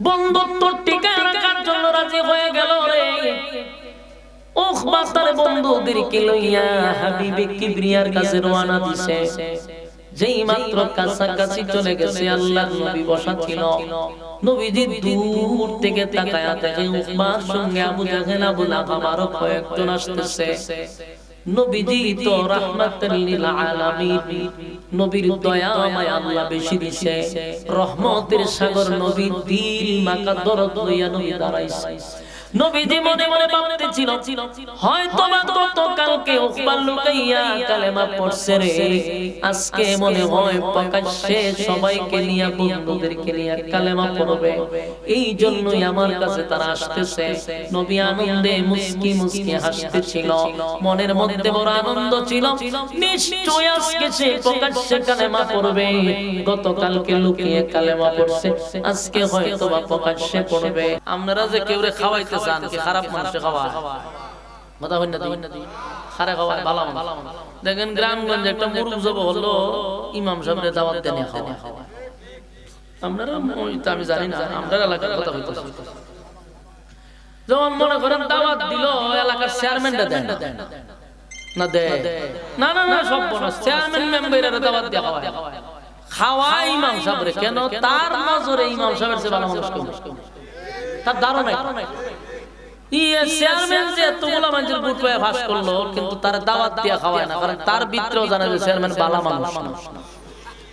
বন্ধুত্ব টিকায় রাখার জন্য রাজি হয়ে গেল রে। উকবা তার বন্ধুদেরকে লইয়া হাবিবে কিবরিয়ার কাছে রওনা দিছে। যেই মাত্র কাছাকাছি চলে গেছে, আল্লাহর নবী বসা ছিল। নবীজি দূর থেকে তাকায়া দেখে উকবার সঙ্গে আবু জাহেল, আবু লাহাব আরো কয়েকজন আসতেছে। নবীজি তো রাহমাতুল লিল আলামিন, নবীর দয়া মায়া আল্লাহ বেশি দিছে, রহমতের সাগর নবী, দিল মাকা দরদ লইয়া নবী দাঁড়াইছে। নবীজি মনে মনে ভাবতেছিল, হয়তো বা গতকালকে উকবা লুকাইয়া কালেমা পড়ছে রে, আজকে মনে হয় প্রকাশ্যে সবাইকে নিয়ে, বন্ধুদেরকে নিয়ে কালেমা পড়বে। এই জন্যই আমার কাছে তারা আসতেছে। নবী আনন্দে মুস্কি মুস্কি হাসতেছিল, মনের মধ্যে বড় আনন্দ ছিল। নিশ্চয় আজকে সে প্রকাশ্যে কালেমা পড়বে। গতকালকে লুকিয়ে কালেমা পড়ছে, আজকে হয়তো বা প্রকাশ্যে পড়বে। আপনারা যে কেউরে খাওয়াইতে চান, কি খারাপ মানুষে খাওয়ায়? কথা হই না দি খারে খাওয়ায় ভালো মানুষ। দেখেন গ্রামগঞ্জে একটা মুরুব জব হলো, ইমাম সাহেবের দাওয়াত দেন খাওয়ায়। আপনারা তো আমি জানি না, আমরা এলাকার কথা হইতেছি। যেমন মনে করেন দাওয়াত দিল, এলাকার চেয়ারম্যানটা দেন না, দেয় না না না, সব বনস চেয়ারম্যান মেম্বারের দাওয়াত দেওয়া হয়, খাওয়ায় ইমাম সাহেবরে। কেন? তার নজরে ইমাম সাহেবের চেয়ে ভালো মানুষ কেউ, তার ধারণা চেয়ারম্যান যে এতগুলা মানুষের বুট পায়ে ফাঁস করলো, কিন্তু তার দাওয়াত দিয়ে খাওয়ায় না, কারণ তার ভিতরেও জানে যে চেয়ারম্যান ভালো মানুষ।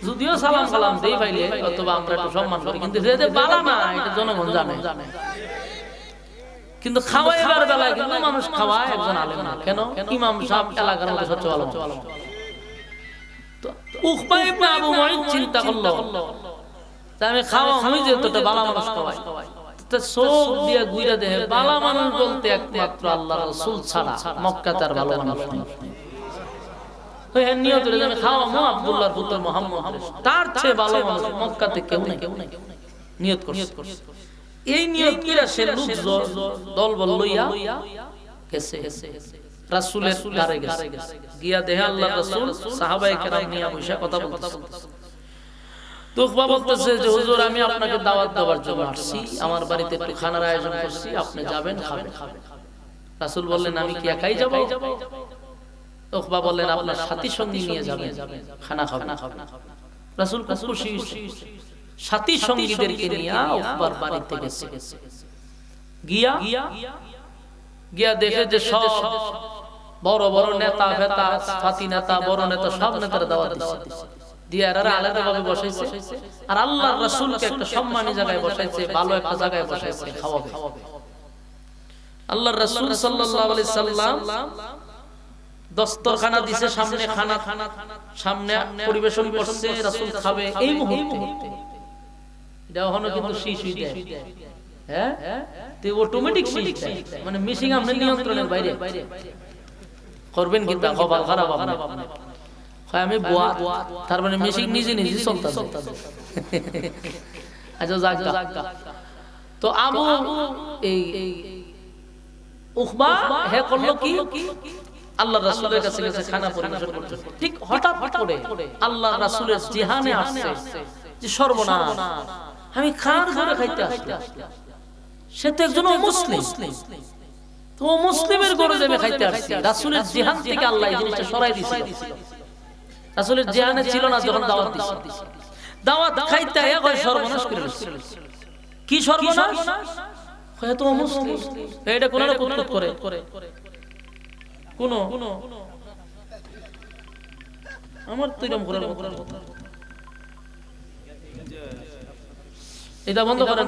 যদিও সালাম সালাম দেই পাইলে অথবা আমরা একটু সম্মান করি, কিন্তু যে ভালো না এটা জনগণ জানে। কিন্তু খাওয়াইবার বেলায় কিন্তু মানুষ খাওয়ায় একজন আলেম না। কেন? ইমাম সাহেব এলাকার মধ্যে সবচেয়ে ভালো। তো উকবা ইবনে আবু মুঈত চিন্তা করলো, আমি খাওয়া আমি যেতটা ভালো মানুষ খাওয়াই, চোখ দিয়ে ঘুরে দেখে ভালো মানুষ বলতে একমাত্র আল্লাহ রাসূল ছাড়া মক্কা তার ভালো মানুষ নেই। নিয়ত করে আমি খাওয়াবো আব্দুল্লাহর পুত্র মুহাম্মদ, তার চেয়ে ভালো মানুষ মক্কাতে কেউ নেই। নিয়ত করছে। এই নিয়ত কিরা সে লোক দলবল লইয়া গেছে রাসূলের দ্বারে গেছে। গিয়া দেখে আল্লাহর রাসূল সাহাবায়ে কেরাম নিয়ে বসে কথা বলতেছে। তো উকবা বলতেছে যে হুজুর, আমি আপনাকে দাওয়াত দেওয়ার জন্য আসছি, আমার বাড়িতে একটু খানার আয়োজন করছি, আপনি যাবেন, খাবেন। রাসূল বললেন, আমি কি একাই যাব? উকবা বললেন, আপনার সাথী সঙ্গী নিয়ে যাবেন, খানা খাবেন। রাসূল খুব খুশি, সাথী সঙ্গীদেরকে নিয়ে উকবার বাড়িতে গেছে। গিয়া দেখে যে সব বড় বড় নেতা ফেতা, ফাতি নেতা, বড় নেতা, সব নেতারা দাওয়াত দিচ্ছে। দিয়ে আলাদাভাবে বসাইছে, আর আল্লাহর রাসূলকে একটা সম্মানী জায়গায় বসাইছে, ভালো একটা জায়গায় বসাইছে, খাওয়াবে। আল্লাহর রাসূল সাল্লাল্লাহু আলাইহি সাল্লাম দস্তরখানা দিছে, সামনে খানা, সামনে পরিবেশন করছে, রাসূল খাবে। এই মুহূর্তে এটা হলো কিন্তু শিশুই দেয়, হ্যাঁ, তো অটোমেটিক শিশ দেয়, মানে মিশিং আপনার নিয়ন্ত্রণের বাইরে করবেন, কিন্তু কপাল খারাপ আপনার। আমি বুয়া, তার মানে মেশিন নিজে নিজে চলতেছে। আচ্ছা যাক, তো আবু এই উকবা হে করলো কি, আল্লাহর রাসূলের কাছে গেছে খানা পরিবেশন করতে। ঠিক হঠাৎ করে আল্লাহর রাসূলের জিহানে আসছে যে সর্বনাশ, আমি খান করে খাইতে আসছি। সে তো একজন মুসলিম, তো মুসলিমের ঘরে যাবে খাইতে আসছি। রাসূলের জিহান থেকে আল্লাহ এই জিনিসটা সরাই দিয়েছিল। রাসূলের জিহানে ছিল না যখন দাওয়াত দিছে, দাওয়াত খাইতে আয়া কয় সর্বনাশ করে দিছে। কি সর্বনাশ? কয় তো মুসলিম, এটা কোন না কুতকুত করে কোন আমার তো এরকম করার কথা। এটা বন্ধ করেন,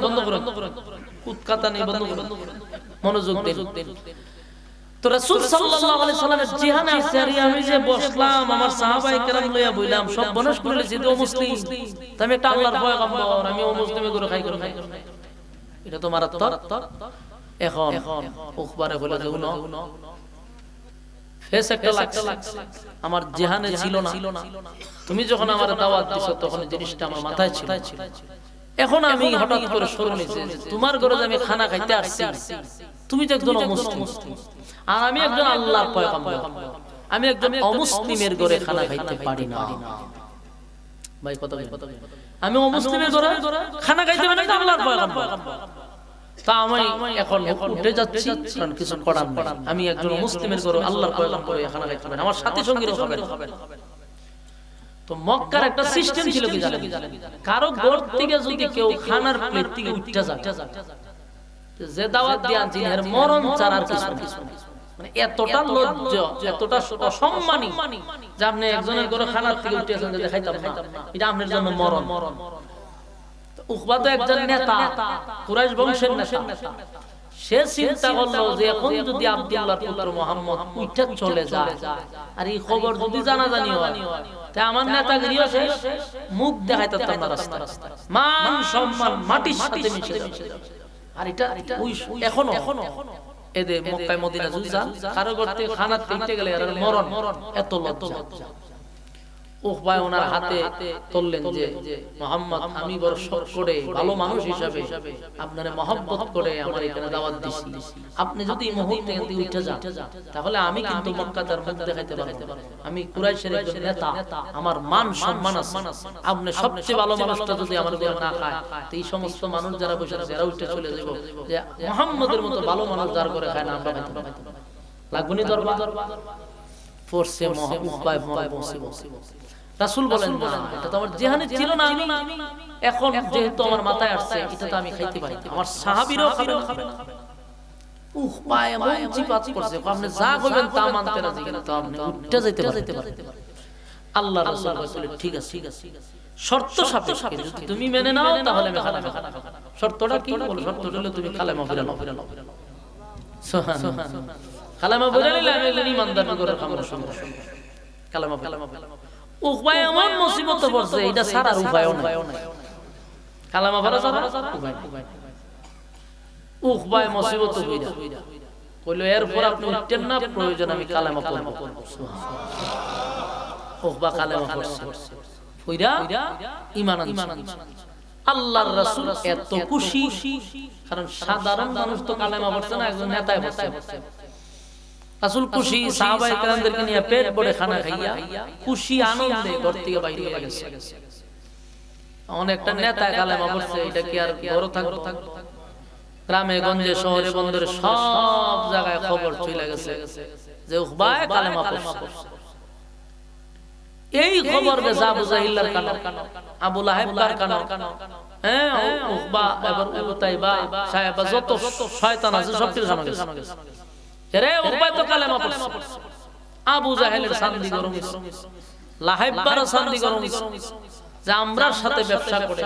কুতকাতা নেই, বন্ধ করেন, মনোযোগ দেন। তো রাসূল সাল্লাল্লাহু আলাইহি সাল্লামের জিহানে আছে, আর আমি যে বসলাম, আমার সাহাবায়ে কেরাম লইয়া বইলাম, সব বনস করে যে ও মুসলিম, আমি একটা আল্লাহর পয়গম্বর, আমি ও মুসলিমে করে খাই করে। এটা তো মারাত্মক। এখন উকবারে বলে যে উনো ফেস একটা লাগছে, আমার জিহানে ছিল না, তুমি যখন আমার দাওয়াত দিছো তখন জিনিসটা আমার মাথায় ছিল। এখন আমি হঠাৎ করে স্মরণ হইছে তোমার ঘরে আমি খানা খাইতে আসছি, তুমি তো একজন মুসলিম, আর আমি একজন আল্লাহর পয়গম্বর, আমি একজন অমুসলিমের ঘরে খানা খাইতে পারি না। ভাই কথা আমি অমুসলিমের ঘরে খানা খাইতে মানে আল্লাহর পয়গাম। তা আমি এখন উঠে যাচ্ছি, কারণ কিছু করার নাই। আমি একজন মুসলিমের ঘরে আল্লাহর পয়গাম করে খানা খাইতে পারি, আমার সাথী সঙ্গীরও খাবেন। তো মক্কার একটা সিস্টেম ছিল কি জানেন, কারো ঘর থেকে যদি কেউ খানার প্লেট থেকে উঠে যায়, যে দাওয়াত দিয়ে আনছি এর মরণ ছাড়া আর কিছু না। মানে এতটা লজ্জা, এতটা অসম্মানী যে আপনি একজনের ঘরে খানার থেকে উঠে আসেন, যে খাইতাম না, এটা আপনার জন্য মরণ। উকবা তো একজন নেতা, কুরাইশ বংশের নেতা। সে চিন্তা করলো যে এখন যদি আব্দুল্লাহর পুত্র মুহাম্মদ উঠে চলে যায় আর এই খবর যদি জানাজানি হয়, তা আমার নেতাগিরিও শেষ, মুখ দেখাইতে পারতাম না রাস্তা রাস্তা, মান সম্মান মাটির সাথে মিশে যাবে। আর এটা এখনো এদের মক্কায় মদিনা যুজা কারো করতে খানা তিনটে গেলে আর মরণ, এত লজ্জা। উকবা ওনার হাতে তুললেন যে মুহাম্মদ, আমি বড় শখ করে ভালো মানুষ হিসাবে আপনারে মহব্বত করে আমার এখানে দাওয়াত দিছি, আপনি যদি এই মুহূর্তে এখানে উঠে যান তাহলে আমি কিন্তু মক্কার মুখ দেখাইতে পারবো। আমি কুরাইশের একজন নেতা, আমার মান সম্মান আছে, আপনি সবচেয়ে ভালো মানুষটা যদি আমার ঘরে না খায়, তো এই সমস্ত মানুষ যারা বসে আছে এরা উঠে চলে যাব, যে মুহাম্মদের মতো ভালো মানুষ যার করে খায় না আমরা খাইতে পারবো। লাগবনি দরবার ফোর্সে উকবায় বসে বসে রাসূল বলেন, না এটা তো আমার জিহানে ছিল না, আমি এখন যেহেতু আমার মাথায় আসছে এটা তো আমি খাইতে পারি, আমার সাহাবীরাও খাবে না। উকবা এমন জিপাত করছে, আপনি যা কইবেন তা মানতে রাজি, কিন্তু আপনি উঠতে যাইতে পারতে। আল্লাহ রাসূল বলেন, ঠিক আছে, শর্ত সাপেক্ষে যদি তুমি মেনে নাও তাহলে আমি খালামা খাবো। শর্তটা কি? বল, শর্ত হলো তুমি কালেমা পড়ে নাও। সুবহানাল্লাহ। কালেমা পড়ে নিলে আমি ইমানদার করে আমরা শুনবো। কালেমা উকবা এমন মুসিবতে পড়ছে, এটা ছাড়ার উপায় নাই। কালেমা পড়া ছাড়া উপায় নাই। উকবা মুসিবতে হইরা কইলো, এরপর আপনি উঠতেন না, প্রয়োজন আমি কালেমা পড়ব। সুবহানাল্লাহ। উকবা কালেমা পড়ছে, কইরা ঈমান আনছে। আল্লাহর রাসূল এত খুশি, কারণ সাধারণ মানুষ তো কালেমা পড়ছে না, একজন নেতায় পড়ছে। রাসূল খুশি, সাহাবায়ে কেরামদেরকে নিয়ে পেট ভরে খানা খাইয়া খুশি আনন্দে ঘর থেকে বাইরে হয়ে গেছে। অনেকটা নেতা কালেমা পড়ছে, এটা কি আর বড় থাকবো? গ্রামে গঞ্জে শহরে বন্দরে সব জায়গায় খবর চলে গেছে যে উকবা কালেমা পড়ছে। এই খবর গেছে আবু জাহিলের কানে, আবু লাহাবের কানে, হ্যাঁ উকবা এবং উতাইবা সাহেবা যত শয়তান আছে সব কিছু জানা গেছে। রে উকবা তো কালেমা পড়ছে। আবু জাহেলের শান্তি গরম, লাহাইবার শান্তি গরম, যে আমরার সাথে ব্যবসা করে,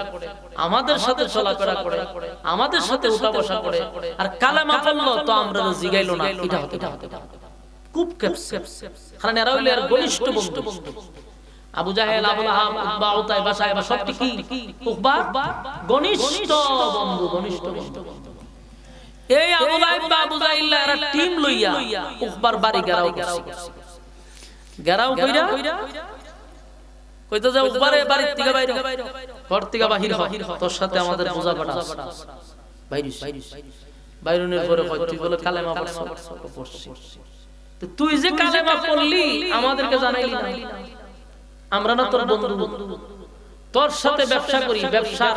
আমাদের সাথে চলাফেরা করে, আমাদের সাথে উঠা বসা করে, আর কালেমা পড়লো তো আমরা জিগাইলো না, এটা হতে খুব কেপসে। কারণ এরা হইলো এর ঘনিষ্ঠ বন্ধু। আবু জাহেল, আবু লাহাব, উতবা, উতাইবা সাহেবা সবটি কি উকবার ঘনিষ্ঠ বন্ধু, ঘনিষ্ঠ বন্ধু। এই আবু লাহাব বা আবু জাহিল এরা টিম লইয়া উকবার বাড়ি ঘেরাও কইরা কইতো যে উকবারে বাড়ি থেকে বাইরে, ঘর থেকে বাহির হ, তোর সাথে আমাদের বোঝাপড়া আছে। বাইরুনের পরে কই, তুই বলে কালেমা পড়ছিস, তো তুই যে কালেমা পড়লি আমাদেরকে জানাইলি না, আমরা না তোর বন্ধু, তোর সাথে ব্যবসা করি, ব্যবসার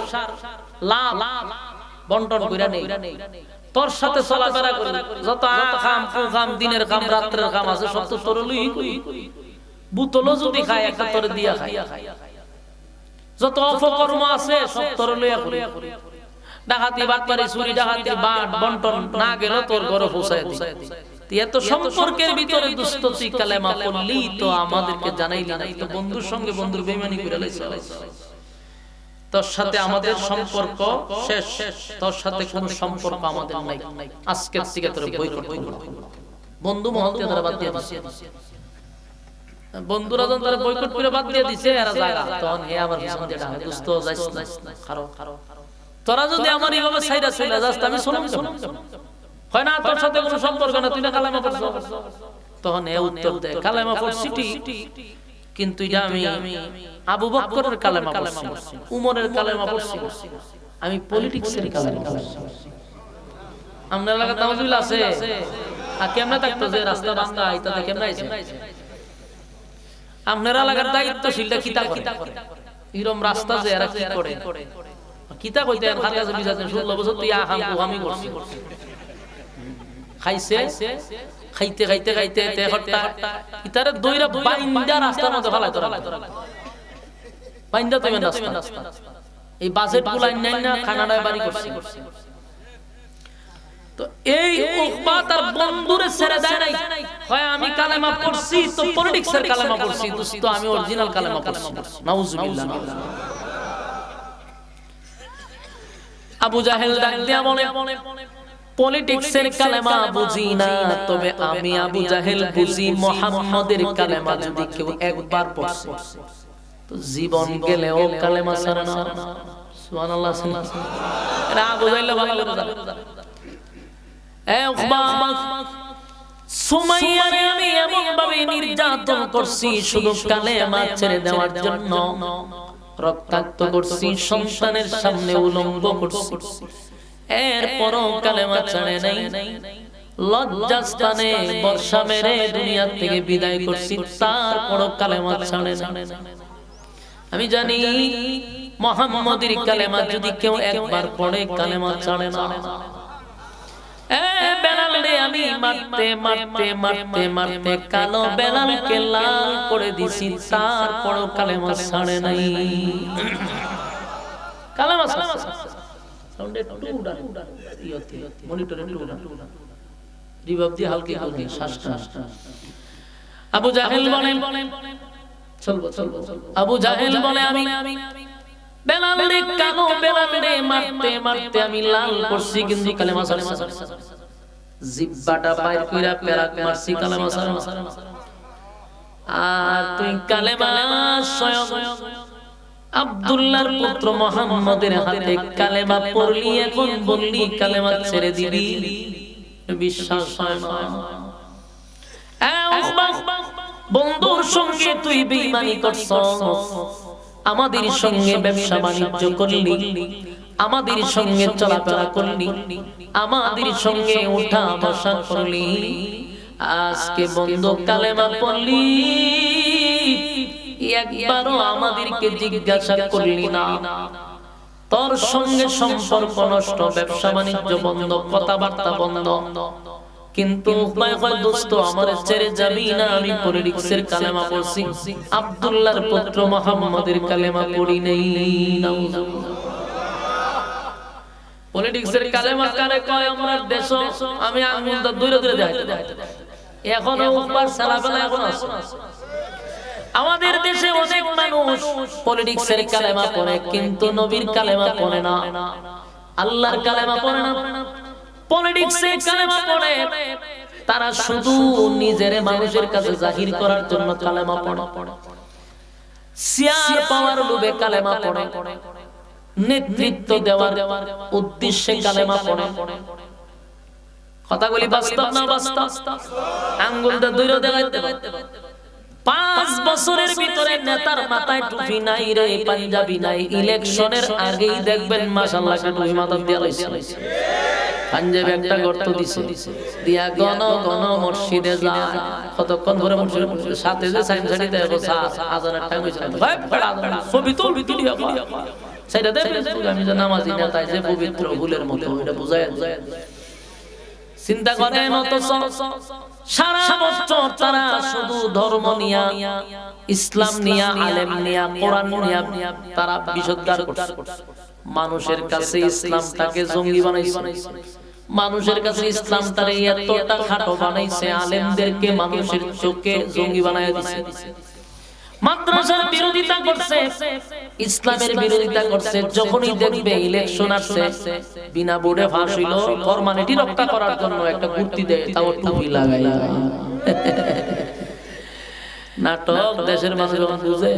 লাভ বন্টন কইরা নেই, তোর সাথে চলাফেরা করি, যত কাম কাম দিনের কাম রাতের কাম আছে সব তো তোর লই কই। বুতলো যদি খায় একটা তোর দিয়া খায়, যত অপকর্ম আছে সব তোর লইয়া করি। ডাকাতি বাটপারি চুরি ডাকাতি বাট বন্টন না গেল তোর ঘরে পৌঁছায় দি। এত সম্পর্কের ভিতরে দুষ্ট তুই কালেমা পড়লি তো আমাদেরকে জানাইলি না, তো বন্ধুর সঙ্গে বন্ধুর বেঈমানি করে লাইছ। তোর সাথে আমাদের সম্পর্ক শেষ, তোর সাথে কোনো সম্পর্ক আমাদের নাই, আজকে থেকে তোর বয়কট করব। বন্ধু মহল থেকে তারা বাদ দিয়ে দিছে, বন্ধুরা যখন তারা বয়কট করে বাদ দিয়ে দিছে, এরা জায়গা তখন হে আবার পিছন দিয়ে ডাকে, দোস্ত যাইস না, খারো তোরা যদি আমার এইভাবে সাইরা চলে যাস আমি শুনলাম হয় না, তোর সাথে কোনো সম্পর্ক না, তুই না কালেমা পড়ছ। তখন এ উত্তর দেয়, কালেমা পড়ছি কিন্তু এটা আমি আবু বকরের কালেমা পড়ছি, উমরের কালেমা পড়ছি, আমি পলিটিক্সের কালেমা পড়ছি। আপনার এলাকার তাওজুল আছে, আর কেমনে থাকতো যে রাস্তা ভাঙা আইতাতে কেমনে আইছে? আপনার এলাকার দায়িত্বশীলটা কিতা করে? এরকম রাস্তা যে এরা কি করে কিতা কইতে হাতে আছে বিজাতে 16 বছর তুই আহাম আমি করছি খাইছে খাইতে খাইতে খাইতে তে হট্টা ইতারে দইরা বাইন্দা রাস্তার মধ্যে ফেলায় তোরা বাইন্দা তুমি রাস্তা এই বাজেট গুলাই নাই না কানাডায় বাড়ি করছি তো এই উকবা তার বন্ধুরে ছেড়ে দেয় নাই হয় আমি কালেমা পড়ছি তো পলিটিক্সের কালেমা পড়ছি দোস্ত আমি অরিজিনাল কালেমা পড়ছি নাউজুবিল্লাহ আবু জাহেল ডাক দিয়া বলে পলিটিক্সের কালেমা বুঝি না তবে আমি আবু জাহেল বুঝি মুহাম্মাদের কালেমা যদি কেউ একবার পড়ছে তো জীবন গেলেও কালেমা ছাড়ে না সুবহানাল্লাহ এরা আবু জাহেল ভালো করে এ উকবা সুমাইয়ারে আমি এমন ভাবে নির্যাতন করছি শুধু কালেমা ছেড়ে দেওয়ার জন্য রক্তাক্ত করছি সন্তানের সামনে উলঙ্গ করছি এরপরও কালেমা ছাড়ে নাই লজ্জাস্থানে বর্ষা মেরে দুনিয়া থেকে বিদায় করছি তারপরও কালেমা ছাড়ে না আমি জানি মুহাম্মাদের কালেমা যদি কেউ একবার পড়ে কালেমা ছাড়ে না বেলাল রে আমি মারতে মারতে মারতে মারতে কালো বেলালকে লাল করে দিছি তারপরও কালেমা ছাড়ে নাই কালেমা সাউন্ডে টুডা ইয়তে মনিটরে টুডা রিভাব দিয়ে হালকা হালকা শ্বাসটা আবু জাহেল বলেন চলবো আবু জাহেল বলে আমি বেলাল রে কালো বেলাল রে মারতে মারতে আমি লাল করছি কিন্তু কালেমা ছাড়ে না জিহ্বাটা বাইর কইরা পেরাক মারছি কালেমা ছাড়ে না আর তুই কালেমা স্বয়ং আব্দুল্লাহর পুত্র মুহাম্মাদের হাতে কালেমা পড়লি এখন বললি কালেমা ছেড়ে দিবি বিশ্বাস হয় না বন্ধুর সঙ্গে তুই বেঈমানি করছস আমাদের সঙ্গে ব্যবসা বাণিজ্য করলি আমাদের সঙ্গে চলাফেরা করলি আমাদের সঙ্গে উঠা বসা করলি আজকে বন্ধ কালেমা পড়লি একবারও আমাদেরকে জিজ্ঞাসা করলি না তোর সঙ্গে সম্পর্ক নষ্ট ব্যবসা বাণিজ্য বন্ধ কথাবার্তা বন্ধ কিন্তু উপায় হয় দোস্ত আমারে ছেড়ে যাবি না আমি পলিটিক্সের কালেমা পড়ছি আব্দুল্লাহর পুত্র মুহাম্মাদের কালেমা পড়ি নাই পলিটিক্সের কালেমা কারে কয় আমরা দেশ আমি আঙ্গুলটা দূরে দূরে দেখাইতে এখনো একবার সালাবেলা এখন আছে আমাদের দেশে অনেক মানুষ পলিটিক্সের কালেমা পড়ে কিন্তু নবীর কালেমা পড়ে না আল্লাহর কালেমা পড়ে না পলিটিক্সের কালেমা পড়ে তারা শুধু নিজের মানুষের কাছে জাহির করার জন্য কালেমা পড়ে সিয়ার পাওয়ার লোভে কালেমা পড়ে নেতৃত্ব দেওয়ার উদ্দেশ্যে কালেমা পড়ে কথাগুলি বাস্তব না বাস্তব আঙ্গুলটা দূরে দেখাইতে 5 বছরের ভিতরে নেতার মাথায় টুপি নাই রে পাঞ্জাবি নাই ইলেকশনের আগেই দেখবেন মাশাআল্লাহ টুপি মাথা দিয়ে লাইছে পাঞ্জাবে একটা গর্ত দিছে দিয়া গণ গণ মসজিদে যায় কতক্ষণ ধরে মসজিদের সাথে যে সাইন সাইডে দেখো আজানের টাইম হইছে ভাই আজান পবিত্র ভিতরি হবে সেটা দেখে আমি যে নামাজি নেতা যে পবিত্র ফুলের মতো এটা বুঝায় চিন্তা করে মত সারা বছর তারা শুধু ধর্ম নিয়া ইসলাম নিয়া আলেম নিয়া কোরআন নিয়া তারা বিশুদ্ধার করছে মানুষের কাছে ইসলামটাকে জঙ্গি বানাইছে মানুষের কাছে ইসলামটারে এতটা খাটো বানাইছে আলেমদেরকে মানুষের চোখে জঙ্গি বানায় দিয়েছে মাদ্রাসার বিরোধিতা করছে ইসলামের বিরোধিতা করছে যখনই দেখবে ইলেকশন আসছে বিনা ভোটে ফাঁস হইল ফরমালিটি রক্ষা করার জন্য একটা কুর্তি দেয় তাও টুপি লাগায় নাটক দেশের মানুষ বুঝে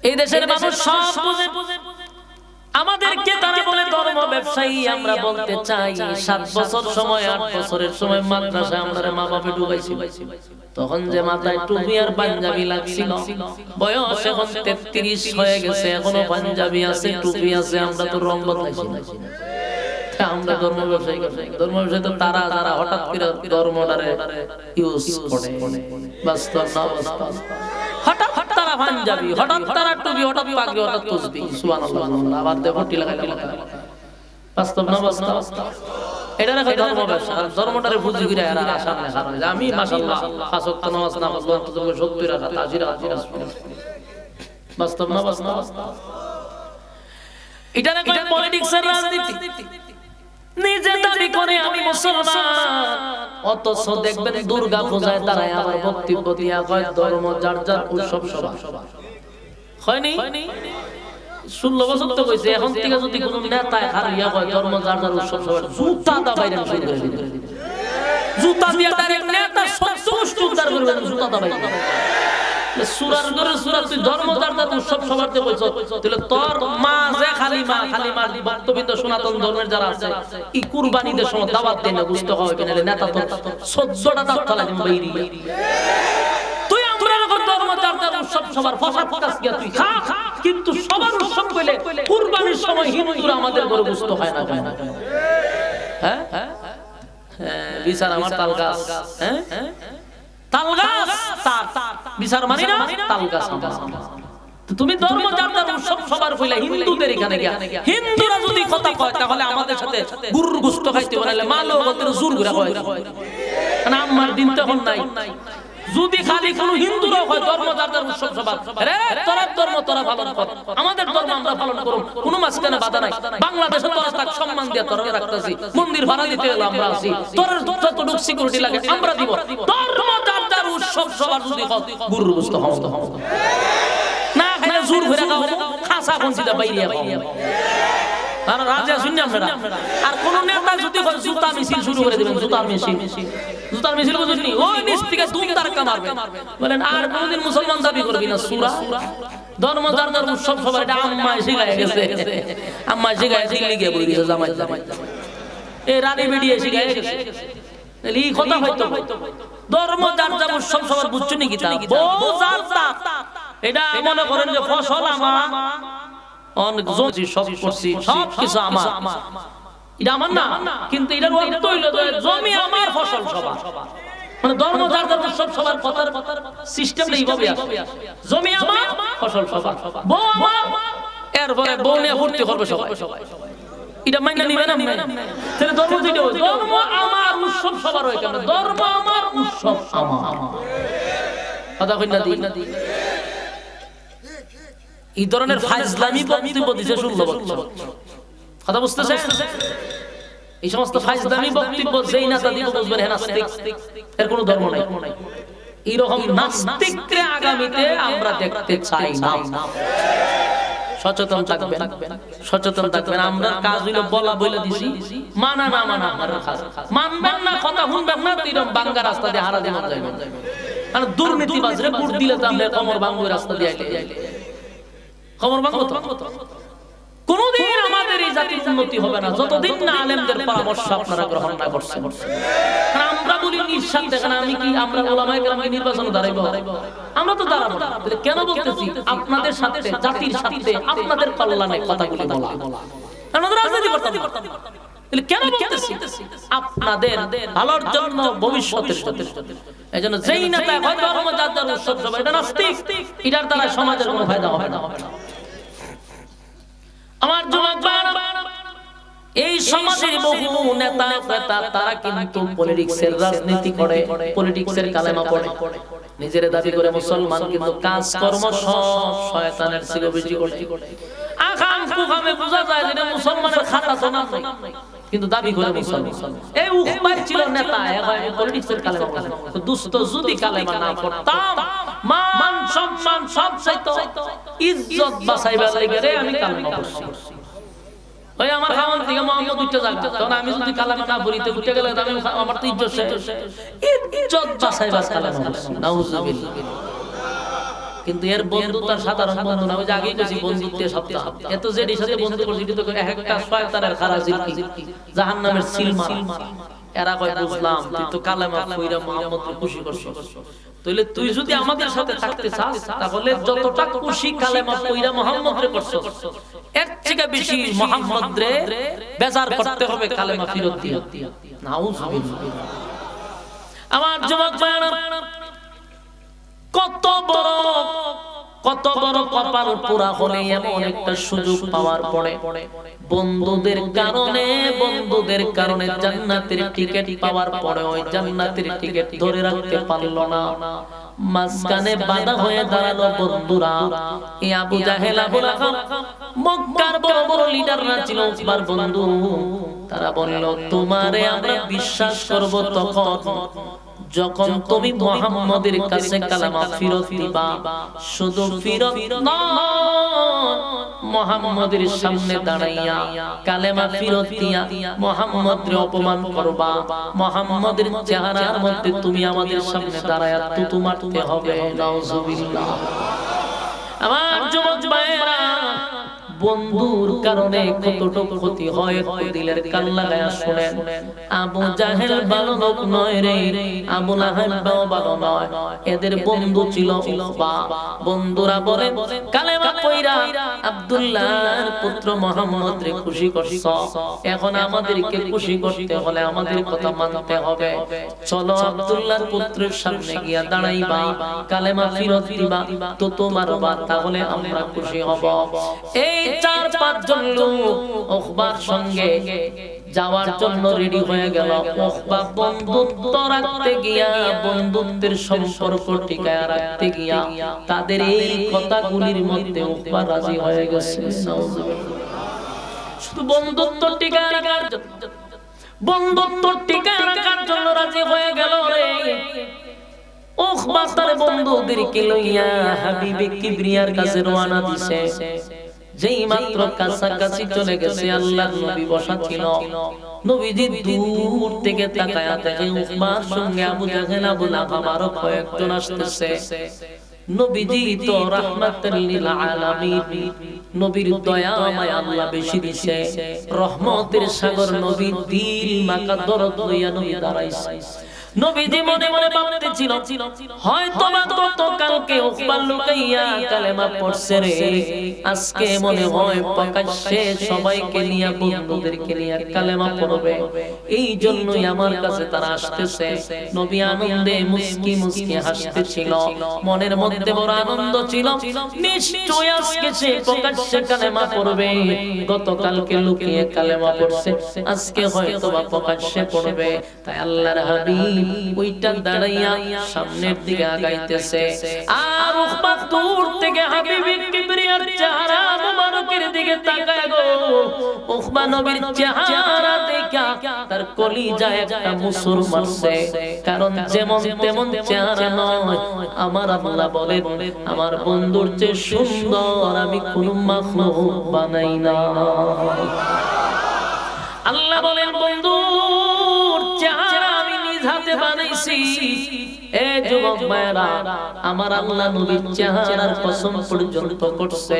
এই দেশের মানুষ সব বুঝে আমাদেরকে তারা বলে ধর্ম ব্যবসায়ী আমরা বলতে চাই 7 বছর সময় 8 বছরের সময় মাদ্রাসায় আমরা মা বাপে ঢুকাইছি তখন যে মাথায় টুপি আর পাঞ্জাবি লাগছিল বয়স এখন 33 হয়ে গেছে এখনো পাঞ্জাবি আছে টুপি আছে আমরা তো রং বদলাইছি আমরা ধর্ম ব্যবসায়ী তো তারা যারা হঠাৎ করে ধর্মটারে ইউজ করে বাস্তব না বাস্তব হঠাৎ তারা পাঞ্জাবি, হঠাৎ তারা টুপি, হঠাৎ পাগড়ি, হঠাৎ তসবিহ, সুবহানাল্লাহ, আবার দেবটি লাগাইলাম। বাস্তব না বাস্তব? এটা রাখা ধর্ম ব্যবসা, ধর্মটারে বুঝি করে এরা আশা না হারায় যে আমি মাশাআল্লাহ 5 ওয়াক্ত নামাজ না পড়লে অন্তত 70 রাকাত 80 রাকাত। বাস্তব না বাস্তব? এটা রাখা পলিটিক্সের রাজনীতি। নিজে দাবি করে আমি মুসলমান, অথচ দেখবেন দুর্গা পূজায় দাঁড়ায় আমার বক্তব্য দিয়া কয় ধর্ম যার যার উৎসব সভা। হয়নি? 16 বছর তো কইছে, এখন থেকে যদি কোন নেতায় হারিয়া কয় ধর্ম যার যার উৎসব সভা, জুতা দা বাইরে শুরু করে দিবে। জুতা দিয়া ডাইরেক্ট নেতা সবসময় উদ্ধার করবে, জুতা দা বাইরে। সূরার ঘরে সূরা তুই ধর্ম যার যার উৎসব সভাতে কইছ, তাহলে তোর মা যে খালি মা ভক্তবৃন্দ সনাতন ধর্মের যারা আছে কি কুরবানিদের সময় দাওয়াত দেন না, বুঝতে হবে না নেতা তো 14টা দাঁত ফেলা দিন বাইরে। তুই আমরা যখন ধর্ম যার যার উৎসব সবার ফসাদ কাজ কি তুই খা, কিন্তু সবার উৎসব কইলে কুরবানির সময় হিন্দুরা আমাদের ঘরে বুঝতে হয় না কেন? হ্যাঁ হ্যাঁ বিচার আমার তালগাছ, হ্যাঁ তালগাছ তার বিচার মানি না, তালগাছ আমার। তুমি ধর্ম যার যার উৎসব সবার কইলা হিন্দুদের এখানে গিয়া হিন্দুরা যদি কথা কয় তাহলে আমাদের সাথে গরুর গোশত খাইতে বলে মালো বলতে জোর করে কয়, না আমার দিন তখন নাই। যদি খালি কোন হিন্দুরা হয় ধর্ম যার যার উৎসব সবার, আরে তোরা ধর্ম তোরা পালন কর, আমাদের ধর্ম আমরা পালন করব, কোনো মাঝখানে বাধা নাই। বাংলাদেশে তোরা তাক সম্মান দিয়ে তোরা রাখতেছি, মন্দির ভাড়া দিতে এলো আমরা আছি, তোর যতটুকু সিকিউরিটি লাগে আমরা দিব। ধর্ম যার যার উৎসব সবার যদি গরুর গোশত খাওয়া না খাইলে জোর করে খাও, খাসা পঞ্চিতা বাইরে খাও। আর রাজা শুনি আপনারা, আর কোন নেতা যদি জুতা মিছিল শুরু করে দিবেন, জুতার মিছিল বুঝলি ওই নিচ থেকে দুম তারকা মারবে, বলেন আর কোনদিন মুসলমান দাবি করবি না। সূরা ধর্ম যার যার উৎসব সবার, এটা আম্মা শিখায় গেছে, আম্মা শিখায় দিল্লি গিয়ে বই দিয়েছে জামাই এই রানী বেরিয়ে শিখায় গেছে। এই কথা হয়তো ধর্ম যার যার উৎসব সবার বুঝছো নাকি? তা বউ যার তার, এটা মনে করেন যে ফসল আমার, অনেক জমি সব করছি, সব কিছু আমার, এটা আমার না, কিন্তু এটার অর্থ হইলো জমি আমার ফসল সবার। মানে ধর্ম যার যার উৎসব সবার কথার সিস্টেমটা এইভাবে আছে, জমি আমার ফসল সবার, বউ আমার, এরপরে বউ নিয়ে ফুর্তি করবে সবাই। এটা মাইনা নিবে না? তাহলে ধর্ম যেটা ধর্ম আমার উৎসব সবার হয় কেন? ধর্ম আমার উৎসব আমার, কথা কই না দি। এই ধরনের ফাইজলামি বক্তব্য দিছে 16 বছর, কথা বুঝতেছেন? এই সমস্ত ফাইজলামি বক্তব্য যেই নেতা দিব বুঝবেন হ্যাঁ নাস্তিক, এর কোনো ধর্ম নাই। এইরকম নাস্তিককে আগামীতে আমরা দেখতে চাই না। সচেতন থাকবেন, সচেতন থাকবেন। আমরা কাজ হইলো বলা বলে দিছি, মানা না মানা আমার কাজ, মানবেন না, কথা শুনবেন না, এরকম বাঙ্গা রাস্তা দিয়ে হারা দিন যাবেন। আর দুর্নীতিবাজরে ভোট দিলে তো আমরা কমর বাঙ্গু রাস্তা দিয়ে আইতে খবর ভাঙবো তো। কোনদিন আমাদের এই জাতির উন্নতি হবে না যতদিন না আলেমদের পরামর্শ আপনারা গ্রহণ না করছেন। আমরা বলি নিঃশ্বাস দেখেন, আমি কি আমরা ওলামায়ে কেরামকে নির্বাচনে দাঁড়াইবো? আমরা তো দাঁড়াবো না। তাহলে কেন বলতেছি আপনাদের সাথে, জাতির সাথে, আপনাদের কল্যাণে কথাগুলি বলা, আমাদের রাজনীতি করতে হবে। তাহলে কেন বলতেছি আপনাদের ভালোর জন্য, ভবিষ্যতের জন্য। এজন্য যেই নেতা হয় ধর্ম যার যার উৎসব সবাই, এটা নাস্তিক, এটার দ্বারা সমাজের কোনো ফায়দা হবে না। আমার যুবক ভাইরা, এই সমাজের বহু নেতা তারা কিন্তু পলিটিক্সের রাজনীতি করে, পলিটিক্সের কালেমা পড়ে, নিজের দাবি করে মুসলমান, কিন্তু কাজকর্ম সব শয়তানের সিগবিজি করে। আখাম কুখামে বোঝা যায় যে মুসলমানের খাতা তো না, কিন্তু দাবি করে মুসলমান। এই উখবাই ছিল নেতা, এখন পলিটিক্সের কালেমা পড়ে। তো দুষ্ট যদি কালেমা না পড়তাম, মান সম্মান সব চাইতো, ইজ্জত বাঁচাইবার লাগি রে আমি কালেমা পড়ছি। ওই আমার খাওয়ান থেকে মোহাম্মদ উঠতে যাবে, তখন আমি যদি কালেমা না পড়িতে উঠে গেলে আমি আমার তো ইজ্জত শেষ, ইজ্জত বাঁচাইবার কালেমা পড়ছি। নাউজুবিল্লাহ। কিন্তু এর বন্ধু তার সাধারণ বন্ধু না, ওই যে আগেই কইছি বন্ধুত্বের সপ্তাহ। এত যেটির সাথে বন্ধু করছি এটা তো একটা শয়তানের খারাপ জিরকি, জাহান্নামের সিল মারা। এরা কয় বুঝলাম তুই তো কালেমা কইরা মুহাম্মদকে খুশি করছিস, তাহলে তুই যদি আমাদের সাথে থাকতে চাস তাহলে যতটা খুশি কালেমা কইরা মুহাম্মদরে করছিস, এর থেকে বেশি মুহাম্মদরে বেজার করতে হবে কালেমা ফিরত দিয়া। নাউজুবিল্লাহ। আমার যুবক ভাইরা, কত বড় কত বড় কপাল পুরা হলে এমন একটা সুযোগ পাওয়ার পরে বন্ধুদের কারণে জান্নাতের টিকিট পাওয়ার পরে ওই জান্নাতের টিকিট ধরে রাখতে পারলো না, মাঝখানে বাধা হয়ে দাঁড়ালো বন্ধুরা। এই আবু জাহেল, আবু লাহাব, মক্কার বড় বড় লিডাররা ছিল উকবার বন্ধু। তারা বলল, তোমারে আমরা বিশ্বাস করব যখন তুমি মুহাম্মদের কাছে কালেমা ফিরত দিবা। শুধু ফিরত নয়, মুহাম্মদের সামনে দাঁড়াইয়া কালেমা ফিরত দিয়া মুহাম্মদের অপমান করবা। মুহাম্মদের চেহারার মধ্যে তুমি আমাদের সামনে দাঁড়ায়া তুতু মারতে হবে। নাউজুবিল্লাহ। আমার যুবক ভাইরা, বন্ধুর কারণে কতটুকু ক্ষতি হয় দিলের কান লাগায়া শুনেন। আবু জাহেল ভালো লোক নয় রে, আবু লাহাব ভালো নয়। এদের বন্ধু ছিল উকবা। বন্ধুরা বলে, কালেমা পয়রা আব্দুল্লাহর পুত্র মুহাম্মদ রে খুশি করছ, এখন আমাদেরকে খুশি করতে হলে আমাদের কথা মানতে হবে। চলো আব্দুল্লাহর পুত্রের সামনে গিয়া দাঁড়াইবা, কালেমা ফিরত দিবা, তো তোমার বাত, তাহলে আমরা খুশি হব। এই 4-5 জন লোক উকবার সঙ্গে যাওয়ার জন্য রেডি হয়ে গেল। উকবা বন্ধুত্ব রাখতে গিয়া, বন্ধুত্বের সম্পর্ক টিকায় রাখতে গিয়া তাদের এই কথাগুলির মধ্যে উকবা রাজি হয়ে গেছে। শুধু বন্ধুত্ব টিকায় রাখার জন্য রাজি হয়ে গেল রে। উকবা তার বন্ধুদেরকে লইয়া হাবিবে কিবরিয়ার কাছে রওনা দিছে। যেই মাত্র কাছাকাছি চলে গেছে, আল্লাহর নবী বসা ছিল। নবীজি দূর থেকে তাকায়া দেখে উকবার সঙ্গে আবু জাহেল, আবু লাহাব আরো কয়েকজন আসতেছে। নবীজি তো রাহমাতুল লিল আলামিন, নবীর দয়া মায়া আল্লাহ বেশি দিছে, রহমতের সাগর নবী, দিল মাকা দরদ লইয়া নবী দাঁড়াইছে। নবীজি মনে মনে ভাবতেছিল, হয়তো বা গতকালকে উকবা লুকাইয়া কালেমা পড়ছে রে, আজকে মনে হয় প্রকাশ্যে সবাইকে নিয়ে, বন্ধুদেরকে নিয়ে কালেমা পড়বে। এই জন্যই আমার কাছে তারা আসতেছে। নবী আনন্দে মুস্কি মুস্কি হাসতেছিল, মনের মধ্যে বড় আনন্দ ছিল। নিশ্চয় আজকে সে প্রকাশ্যে কালেমা পড়বে। গতকালকে লুকিয়ে কালেমা পড়ছে, আজকে হয়তো বা প্রকাশ্যে পড়বে। তাই আল্লাহর হাবিব ওইটা দাঁড়াইয়া সামনের দিকে আগাইতেছে। আর উকবা দূর থেকে হাবিবে কিবরিয়ার চেহারা মুবারকের দিকে তাকায় গো। উকবা নবীর চেহারা দেখা তার কলিজায় একটা মুসুর মারছে। কারণ যেমন তেমন চেহারা নয়। আমার আল্লাহ বলেন, আমার বন্ধুর চেয়ে সুন্দর আমি কোন মাখলুক বানাই না। আল্লাহ বলেন, বন্ধুর চেহারা হাতে বানাইছি। এ যুবক ভাইরা, আমার আল্লাহ নবীর চেহারার কসম পর্যন্ত করছে।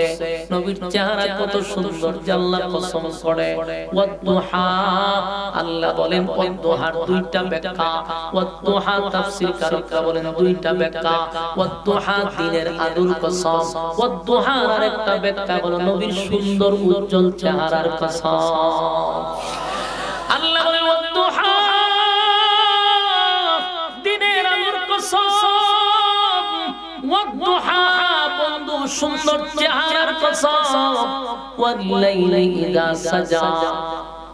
নবীর চেহারা কত সুন্দর, আল্লাহ কসম করে। ওয়াদুহা, আল্লাহ বলেন ওয়াদুহার দুইটা ব্যাখ্যা। ওয়াদুহা তাফসীরকারীরা বলেন দুইটা ব্যাখ্যা। ওয়াদুহা দিনের আলোর কসম, ওয়াদুহার আরেকটা ব্যাখ্যা হলো নবীর সুন্দর উজ্জ্বল চেহারার কসম। আল্লাহ বলেন ওয়াদুহা বন্ধু সুন্দর চেহারার কসম। ওয়াল্লাইলি ইযা সাজা,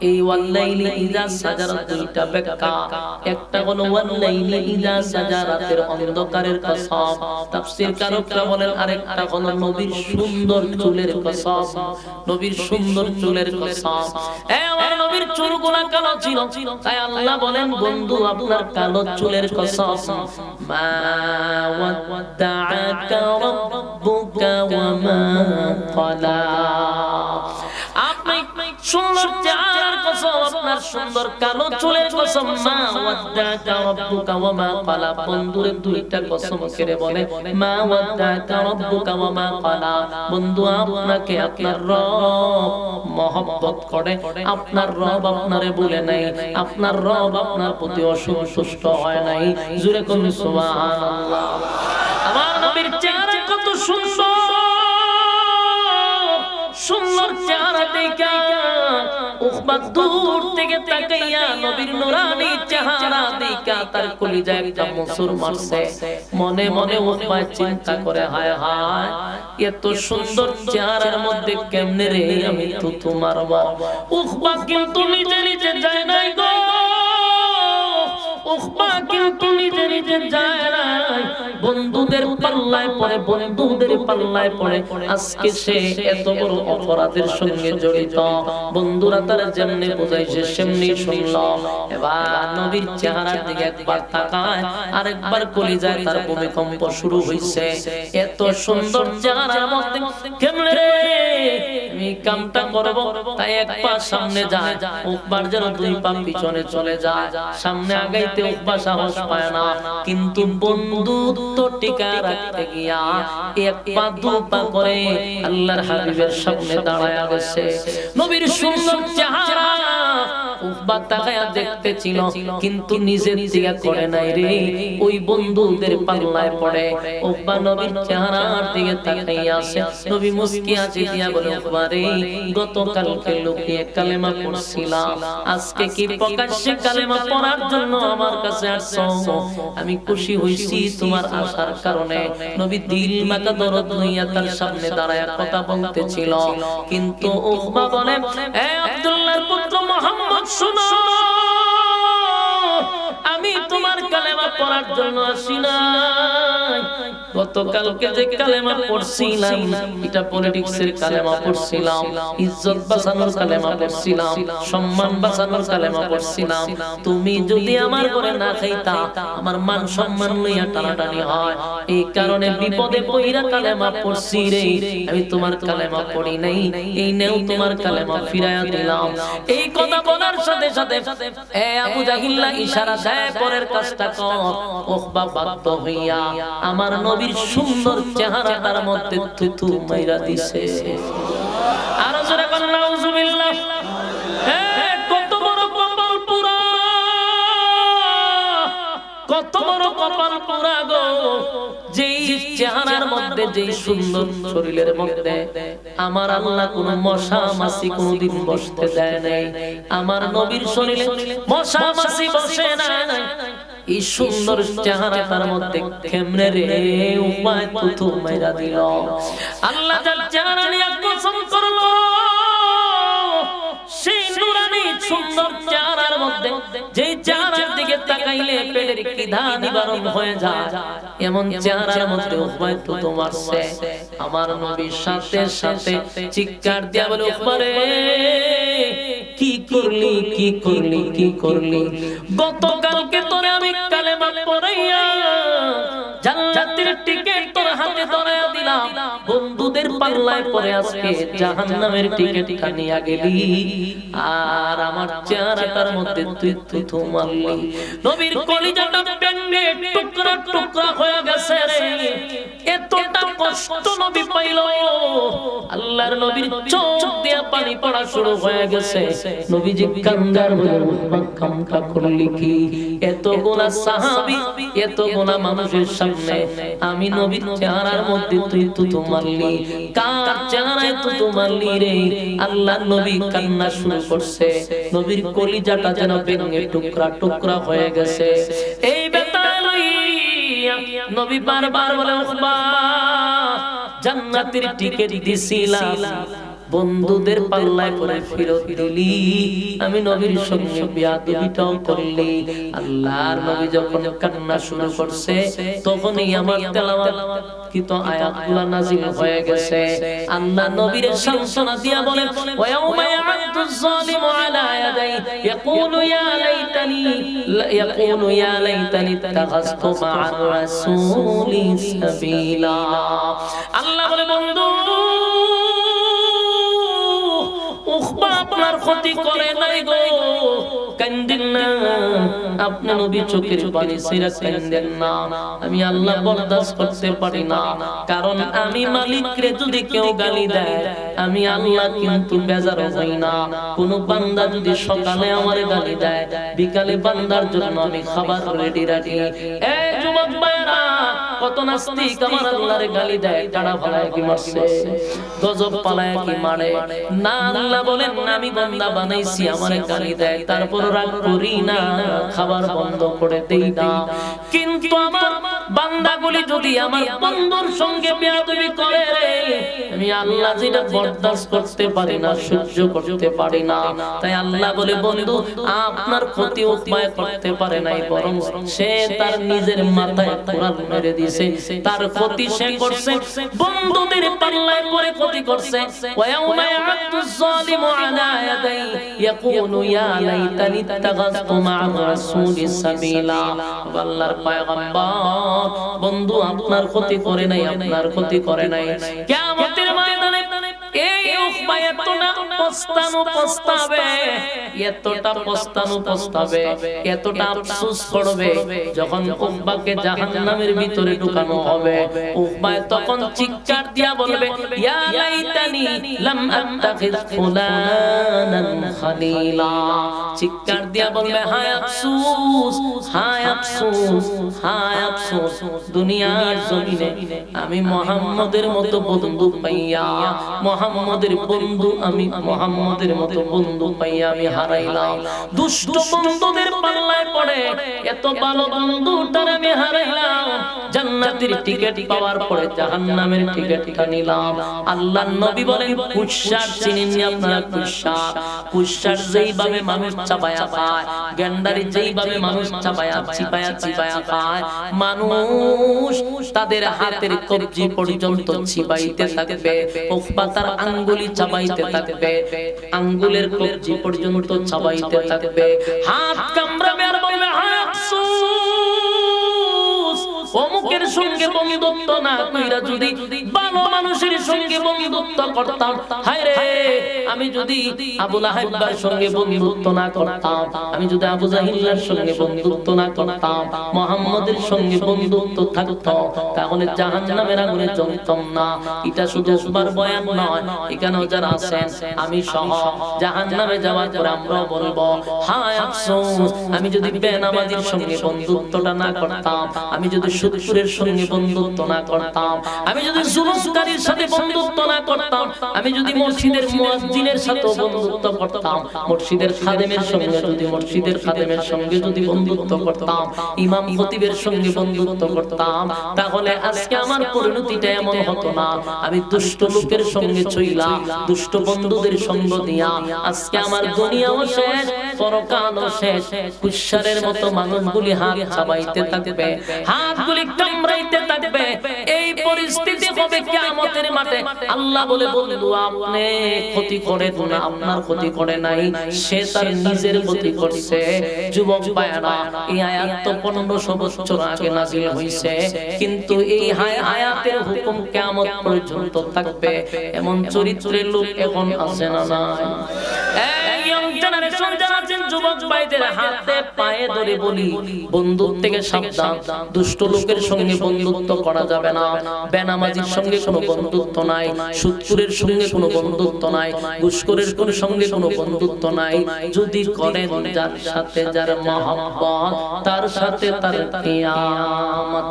এই ওয়াল্লাইলি ইযা সাজা দুইটা ব্যাখ্যা। একটা হলো ওয়াল্লাইলি ইযা সাজা রাতের অন্ধকারের কসম। তাফসীরকারীরা বলেন আরেকটা হলো নবীর সুন্দর চুলের কসম। নবীর সুন্দর চুলের কসম। আমার নবীর চুলগুলো কালো ছিল, তাই আল্লাহ বলেন বন্ধু আপনার কালো চুলের কসম। মা ওয়াদ্দাআকা রাব্বুকা ওয়া মা ক্বালা, আপনি সুন্দর চেহারার কসম, আপনার সুন্দর কালো চুলের কসম। মা ওয়াদ্দাআকা রাব্বুকা ওয়া মা ক্বালা, বন্ধুর দুইটা কসম করে বলে মা ওয়াদ্দাআকা রাব্বুকা ওয়া মা ক্বালা। বন্ধু আপনাকে আপনার রব মহব্বত করে, আপনার রব আপনারে বলে নাই, আপনার রব আপনার প্রতি অসন্তুষ্ট হয় নাই। জোরে কোন সুবহানাল্লাহ। আমার নবীর চেহারা কত সুন্দর, সুন্দর চেহারা দেখা উকবা দূর থেকে তাকাইয়া নবীর নুরানি চেহারা দেখা তার কলিজায় একটা মোচড় মারছে। মনে মনে উকবা চিন্তা করে, হায় হায়, এত সুন্দর চেহারার মধ্যে কেমনে রে আমি থুতু মারব। উকবা কিন্তু নিজে নিজে যায় নাই গো, উকবা কিন্তু নিজে নিজে যায় নাই, বন্ধুদের পাল্লায় পড়ে, বন্ধুদের পাল্লায় পড়ে আজকে সে এত বড় অপরাধের সঙ্গে জড়িত। বন্ধুরা তার যেমনি বুঝাইছে সেমনি শুনল। এবার নবীর চেহারার দিকে একবার তাকায়, আরেকবার কলিজায় তার ভূমিকম্প শুরু হইছে। এত সুন্দর চেহারার মধ্যে কেমনে রে আমি কামটা করব, তাই এক পা সামনে যায়, উকবার যেন দুই পা পিছনে চলে যায়। সামনে আগাইতে উকবা সাহস পায় না, কিন্তু বন্ধুত্ব টিকায় রাখতে গিয়া এক পা দু পা করে আল্লাহর হাবিবের সামনে দাঁড়ায় গেছে। নবীর সুন্দর চেহারা উকবা তাকায়া দেখতে ছিল, কিন্তু নিজের দিকে করে নাই রে, ওই বন্ধুদের পাল্লায় পড়ে। উকবা নবীর চেহারার দিকে তাকাইয়া আছে। নবী মুস্কি হাসি দিয়া বলে, উকবা রে, গতকালকে লুকিয়ে কালেমা পড়ছিলাম, আজকে কি প্রকাশ্যে কালেমা পড়ার জন্য আমার কাছে আসছো? আমি খুশি হইছি তোমার আসার কারণে। নবী দিল মাথা দরদ লইয়া তার সামনে দাঁড়ায়া কথা বলতেছিল, কিন্তু উকবা বলে, এ আব্দুল্লাহর পুত্র মুহাম্মদ, শুনো, আমি তোমার কালেমা পড়ার জন্য আসি না। গতকালকে যে কালেমা পড়ছিলাম এটা পলিটিক্সের কালেমা পড়ছিলাম, ইজ্জত বাঁচানোর কালেমা পড়ছিলাম, সম্মান বাঁচানোর কালেমা পড়ছিলাম। তুমি যদি আমার ঘরে না খাইতা আমার মান সম্মান লইয়া টানাটানি হয়, এই কারণে বিপদে পইরা কালেমা পড়ছি রে, আমি তোমার কালেমা পড়ি নাই, এই নেও তোমার কালেমা ফিরাইয়া দিলাম। এই কথা বলার সাথে সাথে এ আবু জাহিল্লা ইশারা দেয়, পরের কাজটা কর। উকবা বাধ্য হইয়া আমার নবীর সুন্দর চেহারাটার মধ্যে থুতু মাইরা দিছে। আর জোরে বলেন নাউজুবিল্লাহ। কত বড় কপাল পুরা, কত বড় কপাল পুরা গো, যেই চেহারার মধ্যে, যেই সুন্দর শরীরের মধ্যে আমার আল্লাহ কোন মশা মাছি কোনদিন বসতে দেয় নাই। আমার নবীর শরীরে মশা মাছি বসে না। এই সুন্দর চেহারাটার মধ্যে কেমনে রে উপায় থুতু মাইরা দিল। আল্লাহ তার চেহারা নিয়ে কসম করলো, সেই নুরানি সুন্দর চেহারার মধ্যে, যেই চেহারার দিকে তাকাইলে পেটের খিদা নিবারণ হয়ে যায়, এমন চেহারার মধ্যে উপায় থুতু মারছে। আমার নবীর সাথে সাথে চিৎকার দিয়া বলে, উকবা রে, কি করলি, কি করলি, কি করলি? গতকালকে তোরে আমি কালেমা পড়াইয়া জান্নাতের টিকেট তোর হাতে ধরাইয়া দিলাম, বন্ধুদের পাল্লায় পড়ে আজকে জাহান্নামের টিকেট কানিয়া গেলি, আর আমার চেহারাটার মধ্যে তুই থুতু মারলি। নবীর কলিজাটা ভেঙে টুকরা টুকরা হয়ে গেছে রে। এতটা কষ্ট নবী পাইল, আল্লাহর নবীর চোখ দিয়ে পানি পড়া শুরু হয়ে গেছে। নবীজি কান্দার বলে, উকবা কামটা করলি কি? এত গোনা সাহাবী, এত গোনা মানুষের সামনে আমি নবীর চেহারার মধ্যে তুই থুতু মারলি, কার চেহারায় থুতু মারলি রে? আল্লাহর নবী কান্না শুরু করছে। নবীর কলিজাটা যেন ভেঙে টুকরা টুকরা হয়ে গেছে। এই ব্যথা লইয়া নবী বারবার বলে, উকবা, জান্নাতের টিকেট দিছিলাম, বন্ধুদের পাল্লায় পড়ে ফেরত দিলি, আমি নবীর সঙ্গে বেয়াদবিটাও করলি। আল্লাহর নবী যখন কান্না শুরু করছে, তখনই আমার তেলাওয়াত কৃত আয়াতগুলো নাযিল হয়ে গেছে। আল্লাহ নবীর সান্তনা দিয়া বলেন, ওয়া ইয়াউমা ইয়া'আদুয যালিমু আলা ইয়াদাই ইয়াকুলু ইয়া লাইতানি ইত্তাখাযতু মা'আর রাসূলি সাবিলা। আল্লাহ বলে, বন্ধু, উকবা আপনার ক্ষতি করে নাই গো, কান্দেন না, আপনি নবী চোখের পানি ছেড়ে কান্দেন না। আমি আল্লাহ বরদাস্ত করতে পারি না, কারণ আমি মালিকরে যদি কেউ গালি দেয়, আমি আল্লাহ কিন্তু বেজার হই না। কোন বান্দা যদি সকালে আমারে গালি দেয়, বিকালে বান্দার জন্য আমি খাবার রেডি রাখি। এই যুবক ভাইরা, কত নাস্তিক আমার আল্লাহর গালি দেয়, টাড়া ফালায় কি মারছে, গজব পালায় কি মারে না। আল্লাহ বলেন আমি বান্দা বানাইছি, আমারে গালি দেয়, তারপর রাগ করি না, খাবার বন্ধ করে দেই না। কিন্তু আমার বান্দাগুলি যদি আমার বন্ধুর সঙ্গে বেয়াদবি করে, আমি আল্লাহ যেটা বরদাস্ত করতে পারি না, সহ্য করতে পারি না। তাই আল্লাহ বলে বন্ধু আপনার ক্ষতি উপায় করতে পারে নাই, বরং সে তার নিজের মাথায় কোরআন মেরে দিয়েছে, তার ক্ষতি সে করছে, বন্ধুদের পাল্লায় পড়ে ক্ষতি করছে। ওয়ায়াউমা ইয়া'আদুজ যালিমু আলা ইয়াদাই ইয়াকুলু ইয়া লাইতানি ইত্তাখাযতু মা'a রাসূলি সাবিলা। আল্লাহর পয়গম্বর বন্ধু আপনার ক্ষতি করে নাই, আপনার ক্ষতি করে নাই। কিয়ামতের ময়দানে এই উকবা এতটা পস্তাবে, এতটা পস্তাবে, এতটা আফসোস করবে, যখন উকবাকে জাহান্নামের ভিতরে ঢুকানো হবে। উকবা তখন চিৎকার দিয়া বলবে ইয়া লাইতানি লাম আত্তাখিজ ফুলানান খালিলা। চিৎকার দিয়া বলবে হায় আফসোস, হায় আফসোস, হায় আফসোস, দুনিয়ার জমিনে আমি মুহাম্মদের মতো বন্ধু পাইয়া, মুহাম্মদের বন্ধু আমি মুহাম্মদের মতো বন্ধু পাইয়া আমি হারাইলাম। দুষ্ট বন্ধুদের পাল্লায় পড়ে এত ভালো বন্ধুটার আমি হারাইলাম। জান্নাতের টিকেট পাওয়ার পরে জাহান্নামের টিকেটটা নিলাম। আল্লাহর নবী বলেন কুশার চিনেননি আপনারা? কুশার যেইভাবে মানুষ চাপায়া খায়, গেন্ডারি যেইভাবে মানুষ চাপায়া চিপায়া খায়, মানুষ তাদের হাতের কবজি পর্যন্ত চিবাইতে থাকবে, উকবা তার আঙ্গুলি চাবাইতে থাকবে, আঙ্গুলের কবজি পর্যন্ত চাবাইতে থাকবে, হাত কামড়াবে আর বলবে হায় আফসোস, অমুকের সঙ্গে বন্ধুত্ব না কইরা যদি ভালো মানুষের সঙ্গে বন্ধুত্ব করতাম, হায় রে আমি যদি আবু লাহাবের সঙ্গে বন্ধুত্ব না করতাম, আমি যদি আবু জাহিলের সঙ্গে বন্ধুত্ব না করতাম, মুহাম্মদের সঙ্গে বন্ধুত্ব থাকতো, তাহলে জাহান্নামের আগুনে জ্বলতাম না। এটা শুধু উকবার বয়ান নয়, এখানেও যারা আছেন আমি সহ জাহান্নামে যাওয়ার পরে আমরাও বলবো হায় আফসোস, আমি যদি বেনামাজির সঙ্গে বন্ধুত্বটা না করতাম, আমি যদি সুদখোরের সঙ্গে বন্ধুত্ব না করতাম, আমি যদি জুলুমকারীর সাথে বন্ধুত্ব না করতাম, আমি যদি মসজিদের মুয়াজ্জিনের সাথে বন্ধুত্ব করতাম, মসজিদের খাদেমের সঙ্গে যদি মসজিদের খাদেমের সঙ্গে যদি বন্ধুত্ব করতাম, ইমাম খতিবের সঙ্গে বন্ধুত্ব করতাম, তাহলে আজকে আমার পরিণতিটা এমন হতো না। আমি দুষ্ট লোকের সঙ্গে চইলা, দুষ্ট বন্ধুদের সঙ্গ দিয়া আজকে আমার দুনিয়াও শেষ, পরকালও শেষ। কুশারের মতো মানুষগুলি হাত চাবাইতে থাকবে, হাতগুলি কামড়াইতে থাকবে। এই পরিস্থিতি হবে কিয়ামতের মাঠে। আল্লাহ বলে বন্ধু আপনি ক্ষতি করেন না, আপনার ক্ষতি করে নাই, সে তার নিজের ক্ষতি করছে। যুবক ভাইরা এই আয়াত তো 1500 বছর আগে নাযিল হইছে, কিন্তু এই আয়াতের হুকুম কিয়ামত পর্যন্ত থাকবে। এমন চরিত্রের লোক এখন আছে না নাই? এই ইয়ং জেনারেশন যারা আছেন, যুবক ভাইদের হাতে পায়ে ধরে বলি বন্ধুত্ব থেকে সাবধান। দুষ্ট লোকের সঙ্গে বন্ধুত্ব করা যাবে না, বেনামাজির সঙ্গে কোনো বন্ধুত্ব নাই, সুদখোরের সঙ্গে কোনো বন্ধুত্ব নাই, ঘুষখোরের সঙ্গে কোনো বন্ধুত্ব নাই। যদি করেন যার সাথে যার মহব্বত, তার সাথে তার কিয়ামত।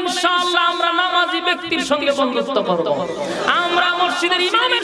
ইনশাআল্লাহ আমরা নামাজি ব্যক্তির সঙ্গে বন্ধুত্ব করব, আমরা মসজিদের ইমামের